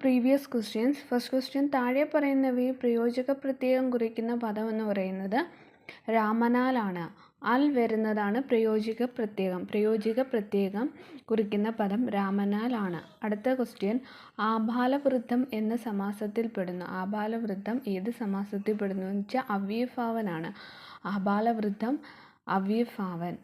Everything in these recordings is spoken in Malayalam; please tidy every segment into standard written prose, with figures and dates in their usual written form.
Previous questions. ഫസ്റ്റ് ക്വസ്റ്റ്യൻ, താഴെ പറയുന്നവയിൽ പ്രയോജക പ്രത്യയം കുറിക്കുന്ന പദം എന്ന് പറയുന്നത് രാമനാലാണ്. അൽ വരുന്നതാണ് പ്രയോജിക പ്രത്യയം. പ്രയോജിക പ്രത്യയം കുറിക്കുന്ന പദം രാമനാലാണ്. അടുത്ത ക്വസ്റ്റ്യൻ, ആബാലവൃദ്ധം എന്ന സമാസത്തിൽപ്പെടുന്നു. ആബാലവൃദ്ധം ഏത് സമാസത്തിൽപ്പെടുന്നു എന്ന് വെച്ചാൽ അവ്യഭാവനാണ്. ആബാലവൃദ്ധം അവ്യഭാവൻ.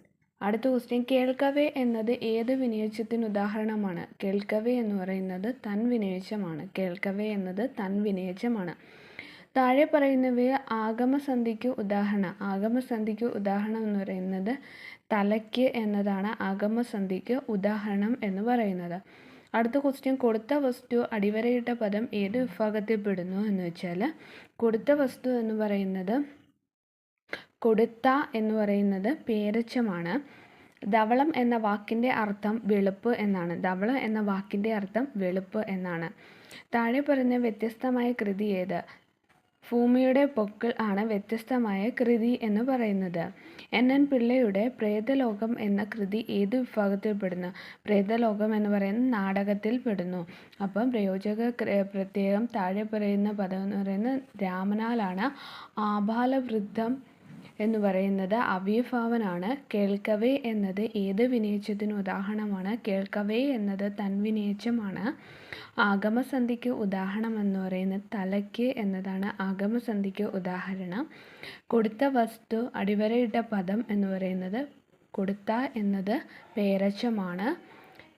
അടുത്ത ക്വസ്റ്റ്യൻ, കേൾക്കവേ എന്നത് ഏത് വിനയച്ചത്തിന് ഉദാഹരണമാണ്? കേൾക്കവേ എന്ന് പറയുന്നത് തൻവിനയച്ചമാണ്. കേൾക്കവേ എന്നത് തൻവിനയച്ചമാണ്. താഴെ പറയുന്നവയെ ആഗമസന്ധിക്ക് ഉദാഹരണം. ആഗമസന്ധിക്ക് ഉദാഹരണം എന്ന് പറയുന്നത് തലയ്ക്ക് എന്നതാണ് ആഗമസന്ധിക്ക് ഉദാഹരണം എന്ന് പറയുന്നത്. അടുത്ത ക്വസ്റ്റ്യൻ, കൊടുത്ത വസ്തു അടിവരയിട്ട പദം ഏത് വിഭാഗത്തിൽപ്പെടുന്നു എന്ന് വെച്ചാൽ കൊടുത്ത വസ്തു എന്ന് പറയുന്നത് കൊടുത്ത എന്ന് പറയുന്നത് പേരച്ചമാണ്. ധവളം എന്ന വാക്കിൻ്റെ അർത്ഥം വെളുപ്പ് എന്നാണ്. ധവളം എന്ന വാക്കിൻ്റെ അർത്ഥം വെളുപ്പ് എന്നാണ്. താഴെ പറയുന്ന വ്യത്യസ്തമായ കൃതി ഏത്? ഭൂമിയുടെ പൊക്കിൾ ആണ് വ്യത്യസ്തമായ കൃതി എന്ന് പറയുന്നത്. NN പിള്ളയുടെ പ്രേതലോകം എന്ന കൃതി ഏത് വിഭാഗത്തിൽപ്പെടുന്നു? പ്രേതലോകം എന്ന് പറയുന്ന നാടകത്തിൽ പെടുന്നു. അപ്പം പ്രയോജക പ്രത്യയം താഴെ പറയുന്ന പദം എന്ന് പറയുന്നത് രാമനാലാണ്. ആബാലവൃദ്ധം എന്ന് പറയുന്നത് അവ്യഭാവനാണ്. കേൾക്കവേ എന്നത് ഏത് വിനയച്ചത്തിന് ഉദാഹരണമാണ്? കേൾക്കവേ എന്നത് തൻവിനയച്ചമാണ്. ആഗമസന്ധിക്ക് ഉദാഹരണം എന്ന് പറയുന്നത് തലയ്ക്ക് എന്നതാണ് ആഗമസന്ധിക്ക് ഉദാഹരണം. കൊടുത്ത വസ്തു അടിവരയിട്ട പദം എന്ന് പറയുന്നത് കൊടുത്ത എന്നത് പേരച്ചമാണ്.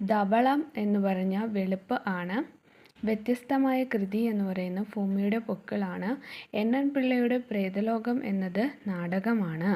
ധവളം എന്ന് പറഞ്ഞാൽ വെളുപ്പ് ആണ്. വ്യത്യസ്തമായ കൃതി എന്ന് പറയുന്നത് ഭൂമിയുടെ പൊക്കിളാണ്. NN പിള്ളയുടെ പ്രേതലോകം എന്നത് നാടകമാണ്.